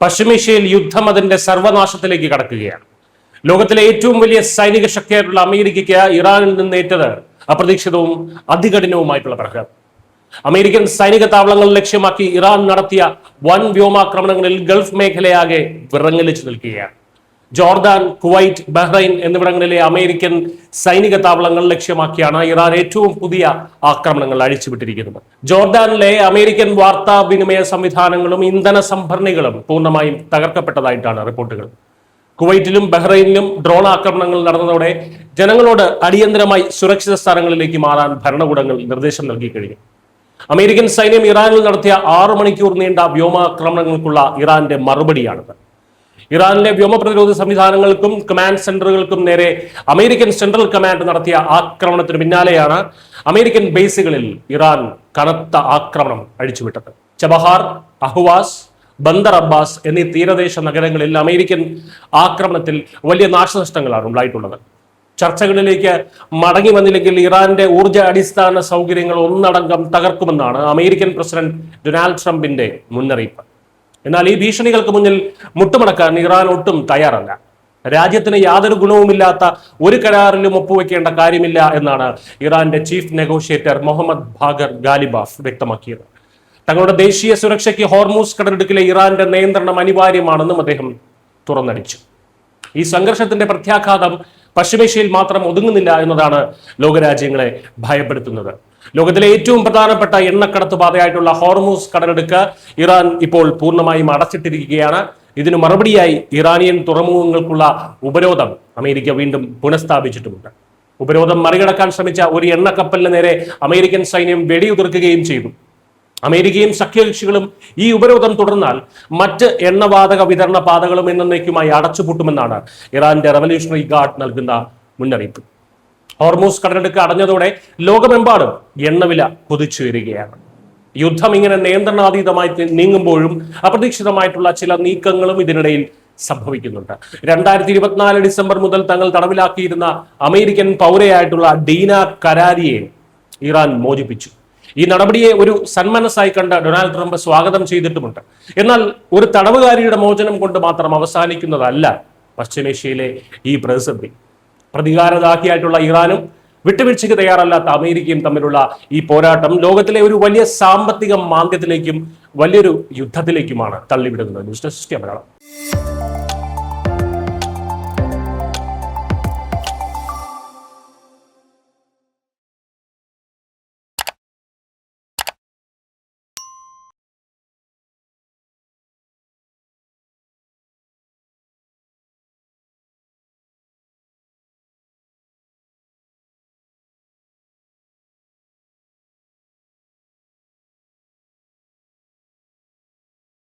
പശ്ചിമേഷ്യയിൽ യുദ്ധം അതിന്റെ സർവനാശത്തിലേക്ക് കടക്കുകയാണ്. ലോകത്തിലെ ഏറ്റവും വലിയ സൈനിക ശക്തിയായിട്ടുള്ള അമേരിക്കയ്ക്ക് ഇറാനിൽ നിന്നേറ്റത് അപ്രതീക്ഷിതവും അതികഠിനവുമായിട്ടുള്ള പ്രഹരം. അമേരിക്കൻ സൈനിക താവളങ്ങൾ ലക്ഷ്യമാക്കി ഇറാൻ നടത്തിയ വൻ വ്യോമാക്രമണങ്ങളിൽ ഗൾഫ് മേഖലയാകെ വിറങ്ങലിച്ചു നിൽക്കുകയാണ്. ജോർദാൻ, കുവൈറ്റ്, ബഹ്റൈൻ എന്നിവിടങ്ങളിലെ അമേരിക്കൻ സൈനിക താവളങ്ങൾ ലക്ഷ്യമാക്കിയാണ് ഇറാൻ ഏറ്റവും പുതിയ ആക്രമണങ്ങൾ അഴിച്ചുവിട്ടിരിക്കുന്നത്. ജോർദാനിലെ അമേരിക്കൻ വാർത്താവിനിമയ സംവിധാനങ്ങളും ഇന്ധന സംഭരണികളും പൂർണ്ണമായും തകർക്കപ്പെട്ടതായിട്ടാണ് റിപ്പോർട്ടുകൾ. കുവൈറ്റിലും ബഹ്റൈനിലും ഡ്രോൺ ആക്രമണങ്ങൾ നടന്നതോടെ ജനങ്ങളോട് അടിയന്തരമായി സുരക്ഷിത സ്ഥാനങ്ങളിലേക്ക് മാറാൻ ഭരണകൂടങ്ങൾ നിർദ്ദേശം നൽകി കഴിഞ്ഞു. അമേരിക്കൻ സൈന്യം ഇറാനിൽ നടത്തിയ 6 മണിക്കൂർ നീണ്ട വ്യോമാക്രമണങ്ങൾക്കുള്ള ഇറാന്റെ മറുപടിയാണിത്. ഇറാനിലെ വ്യോമ പ്രതിരോധ സംവിധാനങ്ങൾക്കും കമാൻഡ് സെന്ററുകൾക്കും നേരെ അമേരിക്കൻ സെൻട്രൽ കമാൻഡ് നടത്തിയ ആക്രമണത്തിന് പിന്നാലെയാണ് അമേരിക്കൻ ബേസുകളിൽ ഇറാൻ കനത്ത ആക്രമണം അഴിച്ചുവിട്ടത്. ചബഹാർ, അഹ്വാസ്, ബന്ദർ അബ്ബാസ് എന്നീ തീരദേശ നഗരങ്ങളിൽ അമേരിക്കൻ ആക്രമണത്തിൽ വലിയ നാശനഷ്ടങ്ങളാണ് ഉണ്ടായിട്ടുള്ളത്. ചർച്ചകളിലേക്ക് മടങ്ങി വന്നില്ലെങ്കിൽ ഇറാന്റെ ഊർജ്ജ അടിസ്ഥാന സൗകര്യങ്ങൾ ഒന്നടങ്കം തകർക്കുമെന്നാണ് അമേരിക്കൻ പ്രസിഡന്റ് ഡൊണാൾഡ് ട്രംപിന്റെ മുന്നറിയിപ്പ്. എന്നാൽ ഈ ഭീഷണികൾക്ക് മുന്നിൽ മുട്ടുമടക്കാൻ ഇറാൻ ഒട്ടും തയ്യാറല്ല. രാജ്യത്തിന് യാതൊരു ഗുണവുമില്ലാത്ത ഒരു കരാറിലും ഒപ്പുവെക്കേണ്ട കാര്യമില്ല എന്നാണ് ഇറാന്റെ chief negotiator Mohammad Bagher Ghalibaf വ്യക്തമാക്കിയത്. തങ്ങളുടെ ദേശീയ സുരക്ഷയ്ക്ക് ഹോർമൂസ് കടലിടുക്കിലെ ഇറാന്റെ നിയന്ത്രണം അനിവാര്യമാണെന്നും അദ്ദേഹം തുറന്നടിച്ചു. ഈ സംഘർഷത്തിന്റെ പ്രത്യാഘാതം പശ്ചിമേഷ്യയിൽ മാത്രം ഒതുങ്ങുന്നില്ല എന്നതാണ് ലോകരാജ്യങ്ങളെ ഭയപ്പെടുത്തുന്നത്. ലോകത്തിലെ ഏറ്റവും പ്രധാനപ്പെട്ട എണ്ണക്കടത്ത് പാതയായിട്ടുള്ള ഹോർമൂസ് കടലിടുക്ക് ഇറാൻ ഇപ്പോൾ പൂർണ്ണമായും അടച്ചിട്ടിരിക്കുകയാണ്. ഇതിനു മറുപടിയായി ഇറാനിയൻ തുറമുഖങ്ങൾക്കുള്ള ഉപരോധം അമേരിക്ക വീണ്ടും പുനഃസ്ഥാപിച്ചിട്ടുമുണ്ട്. ഉപരോധം മറികടക്കാൻ ശ്രമിച്ച ഒരു എണ്ണക്കപ്പലിന് നേരെ അമേരിക്കൻ സൈന്യം വെടിയുതിർക്കുകയും ചെയ്തു. അമേരിക്കയും സഖ്യകക്ഷികളും ഈ ഉപരോധം തുടർന്നാൽ മറ്റ് എണ്ണവാതക വിതരണ പാതകളും എന്നേക്കുമായി അടച്ചുപൂട്ടുമെന്നാണ് ഇറാന്റെ റവല്യൂഷണറി ഗാർഡ് നൽകുന്ന മുന്നറിയിപ്പ്. ഹോർമൂസ് കടലിടുക്ക് അടഞ്ഞതോടെ ലോകമെമ്പാടും എണ്ണവില കുതിച്ചുയരുകയാണ്. യുദ്ധം ഇങ്ങനെ നിയന്ത്രണാതീതമായി നീങ്ങുമ്പോഴും അപ്രതീക്ഷിതമായിട്ടുള്ള ചില നീക്കങ്ങളും ഇതിനിടയിൽ സംഭവിക്കുന്നുണ്ട്. 2024 ഡിസംബർ മുതൽ തങ്ങൾ തടവിലാക്കിയിരുന്ന അമേരിക്കൻ പൗരയായിട്ടുള്ള ഡീന കരാരിയെ ഇറാൻ മോചിപ്പിച്ചു. ഈ നടപടിയെ ഒരു സന്മനസ്സായി കണ്ട ഡൊണാൾഡ് ട്രംപ് സ്വാഗതം ചെയ്തിട്ടുമുണ്ട്. എന്നാൽ ഒരു തടവുകാരിയുടെ മോചനം കൊണ്ട് മാത്രം അവസാനിക്കുന്നതല്ല പശ്ചിമേഷ്യയിലെ ഈ പ്രതിസന്ധി. പ്രതികാരദാഹിയായിട്ടുള്ള ഇറാനും വിട്ടുവീഴ്ചയ്ക്ക് തയ്യാറല്ലാത്ത അമേരിക്കയും തമ്മിലുള്ള ഈ പോരാട്ടം ലോകത്തിലെ ഒരു വലിയ സാമ്പത്തിക മാന്ദ്യത്തിലേക്കും വലിയൊരു യുദ്ധത്തിലേക്കുമാണ് തള്ളിവിടുന്നത്. News desk Malayalam.